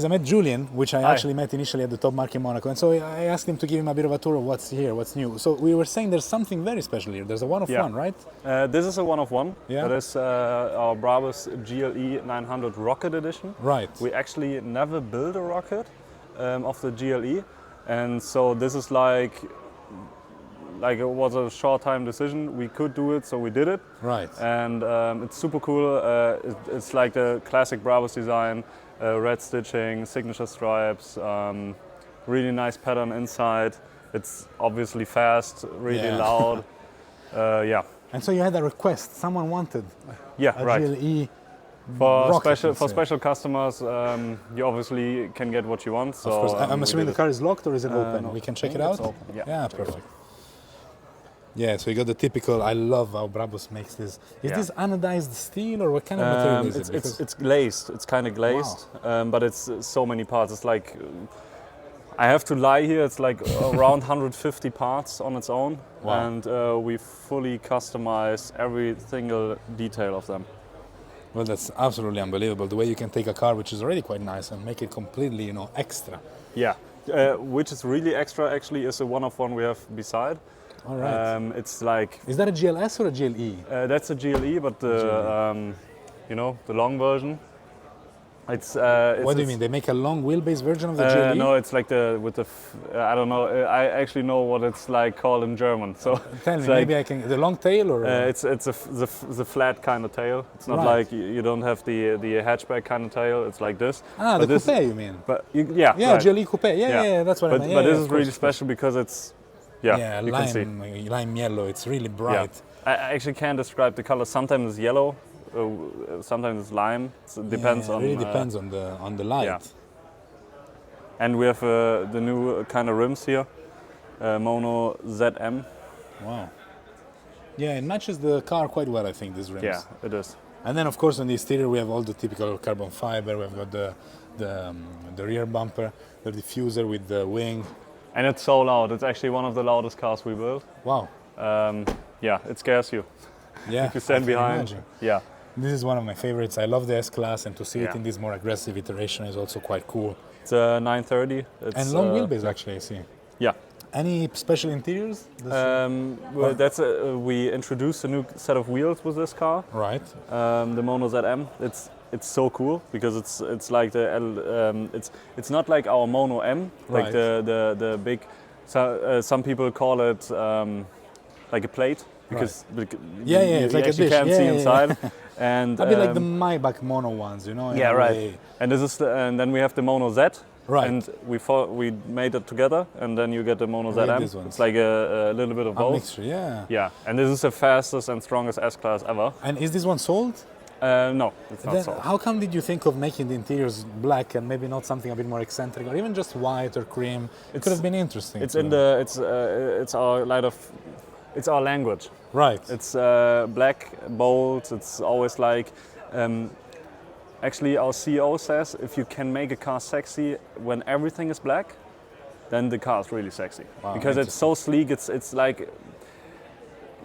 I met Julian, which I Hi. actually met initially at the Top Mark in Monaco, and so I asked him to give him a bit of a tour of what's here, what's new. So we were saying there's something very special here. There's a one of one, right? This is a one of one. Yeah. That is our Brabus GLE 900 Rocket Edition. Right. We actually never built a rocket of the GLE, and so this is like it was a short time decision. We could do it, so we did it. Right. And it's super cool. It's like the classic Brabus design, red stitching, signature stripes, really nice pattern inside. It's obviously fast, really loud. Yeah. And so you had a request. Someone wanted a right. GLE For rocket, special customers, you obviously can get what you want. So, of course. I'm assuming the car is locked or is it open? No, We can check it it's out? open. Yeah, perfect. Yeah, so you got the typical, I love how Brabus makes this. Is this anodized steel or what kind of material is it? It's glazed, it's kind of glazed, but it's so many parts. It's like, I have to lie here, it's like around 150 parts on its own. Wow. And we fully customize every single detail of them. Well, that's absolutely unbelievable. The way you can take a car which is already quite nice and make it completely, extra. Yeah, which is really extra actually is a one of one we have beside. All right. It's like... Is that a GLS or a GLE? That's a GLE, but the long version. It's what do you mean? They make a long wheelbase version of the GLE? No, it's like I don't know. I actually know what it's like called in German. So tell me, maybe I can. The long tail or? It's the flat kind of tail. It's not like you don't have the hatchback kind of tail. It's like this. Ah, but the coupe, you mean? But right. GLE coupe. Yeah, that's what I meant. But this is really special because it's you can see. Lime yellow. It's really bright. Yeah. I actually can't describe the color. Sometimes it's yellow. Sometimes it's lime. It depends on. It really depends on the light. Yeah. And we have the new kind of rims here, Mono ZM. Wow. Yeah, it matches the car quite well, I think, these rims. Yeah, it is. And then, of course, on the exterior we have all the typical carbon fiber. We've got the rear bumper, the diffuser with the wing. And it's so loud. It's actually one of the loudest cars we built. Wow. Yeah, it scares you. Yeah. If you stand behind. Imagine. Yeah. This is one of my favorites. I love the S-Class, and to see it in this more aggressive iteration is also quite cool. It's a 930. And long wheelbase, actually, I see. Yeah. Any special interiors? Well, we introduced a new set of wheels with this car. Right. The Mono ZM. It's so cool because it's like it's not like our Mono M, like the big. Some people call it like a plate. Because it's like a dish. Can't see inside, and a bit like the Maybach Mono ones, Yeah, right. And this is and then we have the Mono Z, right? And we made it together, and then you get the Mono ZM. It's like a little bit of both. Mixture, yeah. Yeah, and this is the fastest and strongest S-Class ever. And is this one sold? No, it's not sold. How come did you think of making the interiors black and maybe not something a bit more eccentric, or even just white or cream? It could have been interesting. It's it's our light of. It's our language. Right. It's black, bold. It's always like. Actually, our CEO says if you can make a car sexy when everything is black, then the car is really sexy. Wow, because it's so sleek. It's like.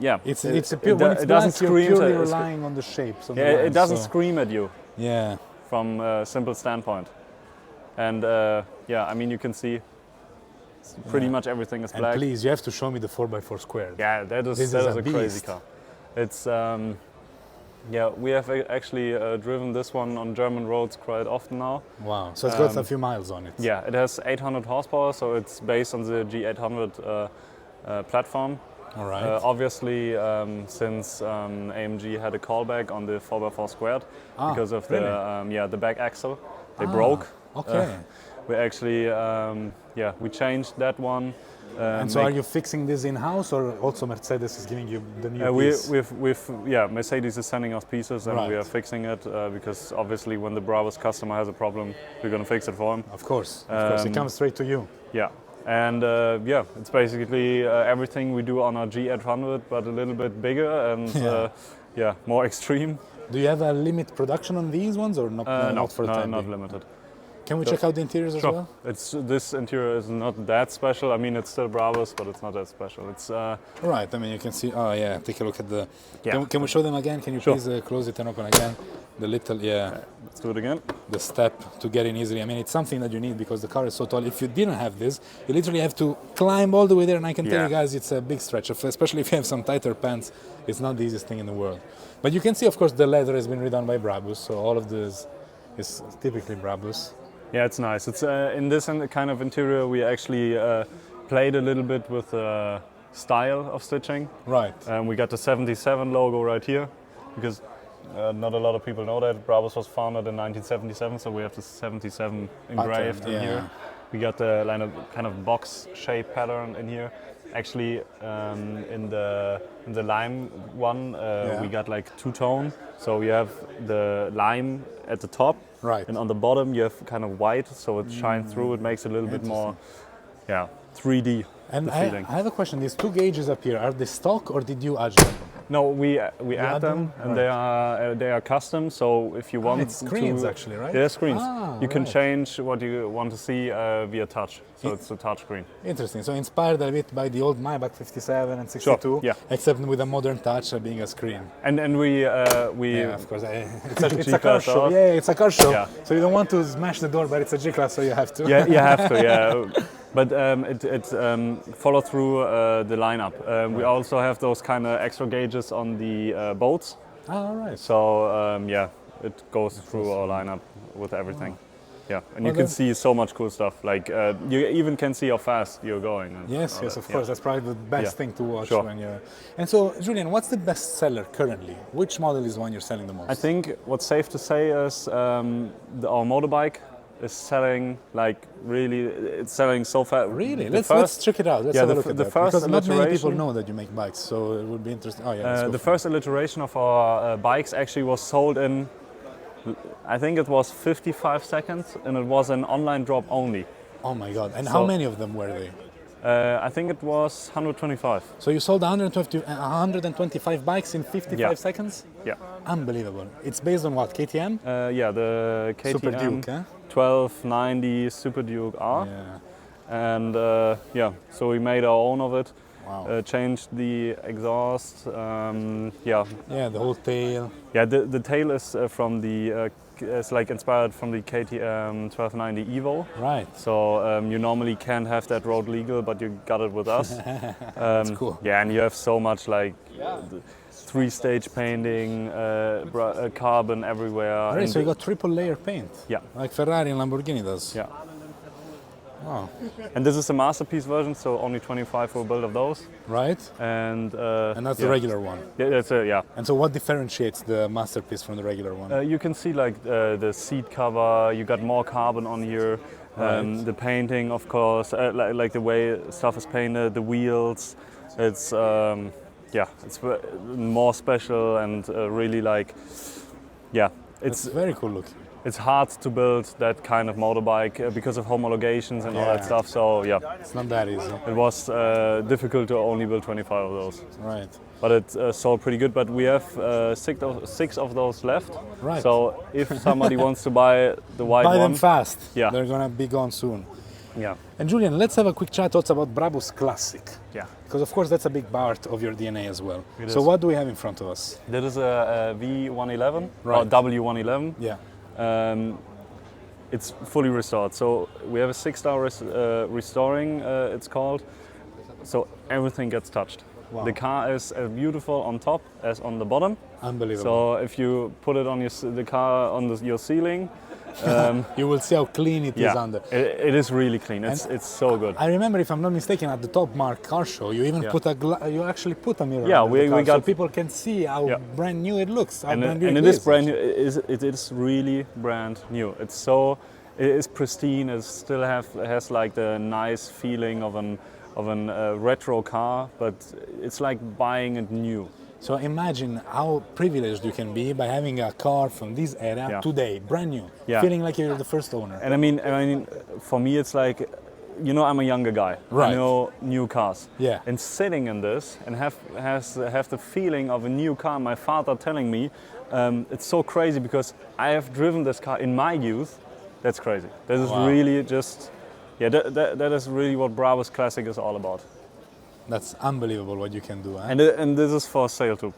Yeah. It's a pure. When it's black, you're purely relying on the shapes. On the lines, it doesn't scream at you. Yeah. From a simple standpoint, and I mean you can see. Pretty much everything is black. And please, you have to show me the 4x4 squared. Yeah, that is a crazy car. It's we have actually driven this one on German roads quite often now. Wow, so it's got a few miles on it. Yeah, it has 800 horsepower, so it's based on the G800 platform. All right. Obviously, since AMG had a callback on the 4x4 squared because of the back axle, they broke. Okay. We actually, we changed that one. And so are you fixing this in-house or also Mercedes is giving you the new piece? Mercedes is sending us pieces and we are fixing it because obviously when the Brabus customer has a problem, we're going to fix it for him. Of course, it comes straight to you. Yeah, and it's basically everything we do on our G800 but a little bit bigger and more extreme. Do you have a limit production on these ones or not? Not for the time not being? Limited. Can we check out the interiors as well? This interior is not that special. I mean, it's still Brabus, but it's not that special. It's right. I mean, you can see. Oh yeah, take a look at the. Yeah. Can we show them again? Can you please close it and open again? The little, yeah. Okay, let's do it again. The step to get in easily. I mean, it's something that you need because the car is so tall. If you didn't have this, you literally have to climb all the way there. And I can tell you guys, it's a big stretch, especially if you have some tighter pants. It's not the easiest thing in the world. But you can see, of course, the leather has been redone by Brabus. So all of this is typically Brabus. Yeah, it's nice. It's in this kind of interior, we actually played a little bit with the style of stitching. Right. We got the 77 logo right here because not a lot of people know that Brabus was founded in 1977, so we have the 77 engraved in here. We got the kind of box-shaped pattern in here. Actually, in the lime one, we got like two-tone. So you have the lime at the top, right, and on the bottom you have kind of white, so it shines through. It makes it a little bit more, 3D. And I have a question. These two gauges up here, are they stock or did you adjust them? No, we add them, and right, they are custom. So if you want it's screens to, actually, right? Yeah, screens. You can right, change what you want to see via touch. So it's a touch screen. Interesting. So inspired a bit by the old Maybach 57 and 62, sure, yeah, except with a modern touch being a screen. And we yeah, of course, it's a car show. Yeah, it's a car show. Yeah. So you don't want to smash the door, but it's a G-Class, so you have to. Yeah, you have to. Yeah. But it follow through the lineup. We also have those kind of extra gauges on the boats. All right. So it goes through our lineup with everything. Wow. Yeah, and well, you can see so much cool stuff. Like you even can see how fast you're going. Yes, of course. That's probably the best thing to watch sure, when you're. And so, Julian, what's the best seller currently? Which model is the one you're selling the most? I think what's safe to say is our motorbike is selling it's selling so fast. Really? Let's check it out. Let's have a look at that. First because not many people know that you make bikes, so it would be interesting. Oh yeah. The first iteration of our bikes actually was sold in, I think it was 55 seconds, and it was an online drop only. Oh my God! And how many of them were they? I think it was 125. So you sold 125 bikes in 55 seconds? Yeah. Unbelievable. It's based on what, KTM? The KTM Super Duke, 1290 Super Duke R. Yeah. And so we made our own of it. Wow. Changed the exhaust. Yeah, the whole tail. Yeah, the tail is from the it's like inspired from the KTM 1290 Evo. Right. So you normally can't have that road legal, but you got it with us. That's cool. Yeah, and you have so much like 3-stage painting, carbon everywhere. Right, so you got triple layer paint. Yeah. Like Ferrari and Lamborghini does. Yeah. Wow. And this is a masterpiece version, so only 25 were built of those. Right. And that's the regular one. Yeah, that's yeah. And so what differentiates the masterpiece from the regular one? You can see like the seat cover. You got more carbon on here. The painting, of course, like the way stuff is painted, the wheels. It's it's more special and really like it's very cool looking. It's hard to build that kind of motorbike because of homologations and all that stuff. So it's not that easy. It was difficult to only build 25 of those. Right. But it sold pretty good. But we have 6 of those left. Right. So if somebody wants to buy the white one, buy them fast. Yeah. They're gonna be gone soon. Yeah. And Julian, let's have a quick chat also about Brabus Classic. Yeah. Because of course that's a big part of your DNA as well. So what do we have in front of us? That is a V111 right, or W111. Yeah. It's fully restored. So we have a 6-star restoring, it's called. So everything gets touched. Wow. The car is as beautiful on top as on the bottom. Unbelievable. So if you put it on the car on your ceiling, you will see how clean it is under. It is really clean. It's so good. I remember, if I'm not mistaken, at the Top Mark car show, you even you actually put a mirror. Yeah, under the car, we got so people can see how brand new it looks. And it is brand new. It is really brand new. It is pristine. It still has like the nice feeling of an retro car, but it's like buying it new. So imagine how privileged you can be by having a car from this era today, brand new, feeling like you're the first owner. And I mean, for me, it's like, I'm a younger guy. Right. I know new cars. Yeah. And sitting in this and have the feeling of a new car. My father telling me, it's so crazy because I have driven this car in my youth. That's crazy. That is really just, that is really what Brabus Classic is all about. That's unbelievable what you can do. Eh? And this is for sale too.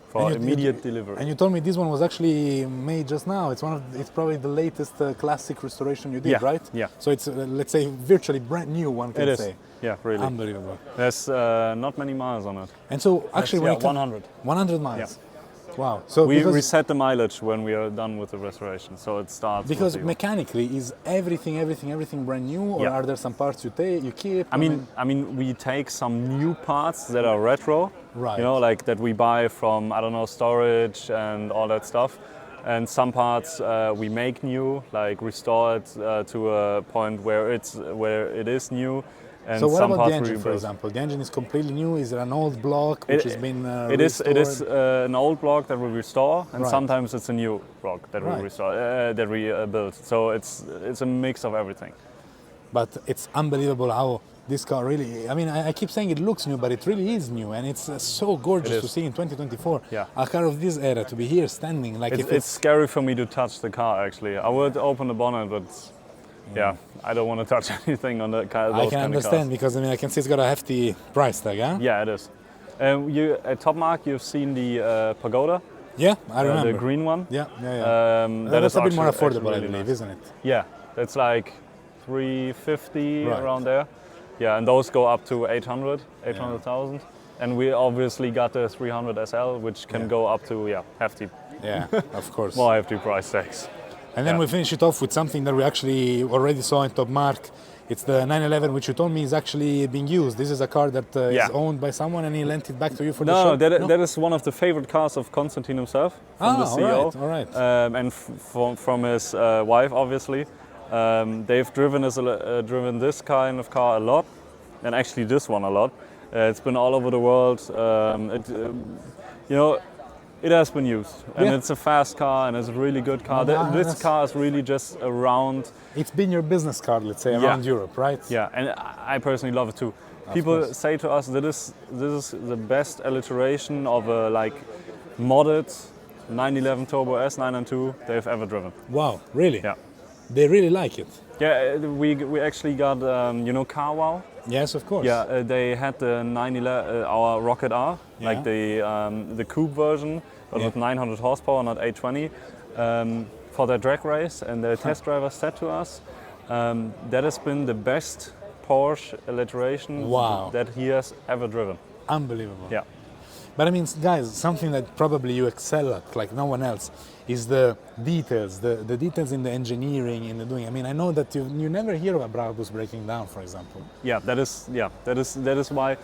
for immediate delivery. And you told me this one was actually made just now. It's probably the latest classic restoration you did, Yeah, right? yeah. So it's let's say virtually brand new, one can It is. say. Yeah, really. Unbelievable. There's not many miles on it. And so actually, when yeah, 100. 100 miles. Wow. So We reset the mileage when we are done with the restoration, so it starts. Because with mechanically, is everything brand new, or Yeah. are there some parts you keep? I mean, we take some new parts that are retro, Right. you know, like that we buy from, I don't know, storage and all that stuff. And some parts we make new, like restore it to a point where it is new. And So what some about parts the we engine, for rebuild. example? The engine is completely new. Is there an old block which has been It is restored? an old block that we restore, and Right. sometimes it's a new block that we Right. restore, that we build. So it's a mix of everything. But it's unbelievable how this car really, I mean, I keep saying it looks new, but it really is new, and it's so gorgeous It to is. see in 2024. Yeah. A car of this era to be here standing, like if It's scary for me to touch the car. Actually, I would open the bonnet, but yeah, I don't want to touch anything on the car. I can understand, because I mean I can see it's got a hefty price tag, huh? Yeah, it is. At Top Mark, you've seen the Pagoda, Yeah, I remember. the green one. Yeah. That That's is a bit more actually affordable, I really believe, nice. isn't it? Yeah, that's like 350 Right. around there. Yeah, and those go up to 800,000. And we obviously got the 300 SL, which can go up to hefty, Yeah, of course. more hefty price tags. And then Yeah. we finish it off with something that we actually already saw in Top Mark. It's the 911, which you told me is actually being used. This is a car that is Yeah. owned by someone, and he lent it back to you for the show. No, that is one of the favorite cars of Konstantin himself, from the CEO. all right. And from his wife, obviously. They've driven this kind of car a lot, and actually this one a lot. It's been all over the world. It has been used, and Yeah. it's a fast car, and it's a really good car. This car is really just around. It's been your business card, let's say, around Europe, right? Yeah, and I personally love it too. People course. say to us that this is the best alliteration of a modded 911 Turbo S 992 they've ever driven. Wow, really? Yeah. They really like it. Yeah, we actually got Car Wow. Yes, of course. Yeah, they had the 911 our Rocket R, Yeah. like the coupe version, but with 900 horsepower, not 820, for their drag race. And the test driver said to us that has been the best Porsche alliteration Wow. that he has ever driven. Unbelievable. Yeah. But I mean, guys, something that probably you excel at, like no one else, is the details, the details in the engineering, in the doing. I mean, I know that you never hear about Brabus breaking down, for example. Yeah, that is why,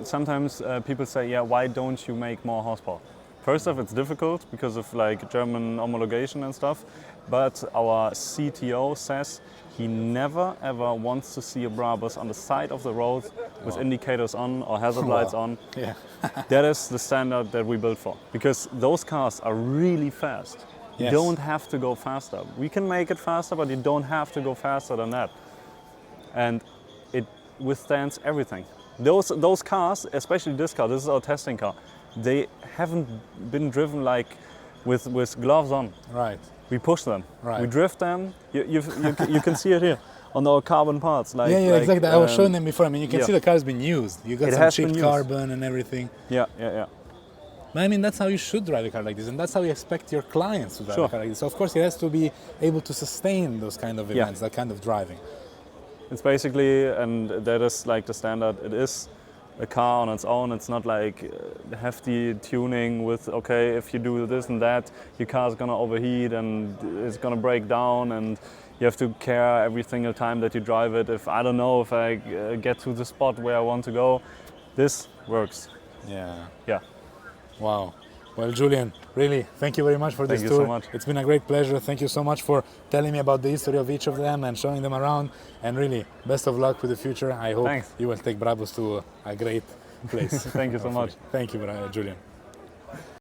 sometimes people say, why don't you make more horsepower? First off, it's difficult because of German homologation and stuff, but our CTO says he never ever wants to see a Brabus on the side of the road with indicators on or hazard lights on. Yeah. That is the standard that we built for, because those cars are really fast. You Yes. don't have to go faster. We can make it faster, but you don't have to go faster than that. And it withstands everything. Those cars, especially this car, this is our testing car, they haven't been driven with gloves on. Right. We push them. Right. We drift them. You can see it here on our carbon parts. Exactly. I was showing them before. I mean, you can yeah. see the car's been used. You got It some has cheap been used. carbon and everything. Yeah. But I mean, that's how you should drive a car like this, and that's how you expect your clients to drive Sure. a car like this. So of course, it has to be able to sustain those kind of Yeah. events, that kind of driving. It's basically, and that is the standard. It is a car on its own. It's not hefty tuning with, okay, if you do this and that, your car's gonna overheat and it's gonna break down, and you have to care every single time that you drive it. If I don't know if I get to the spot where I want to go, this works. Yeah. Wow. Well, Julian, really, thank you very much for this Thank you tour. so much. It's been a great pleasure. Thank you so much for telling me about the history of each of them and showing them around. And really, best of luck with the future. I hope Thanks. you will take Brabus to a great place. Thank you so much. Thank you, Julian.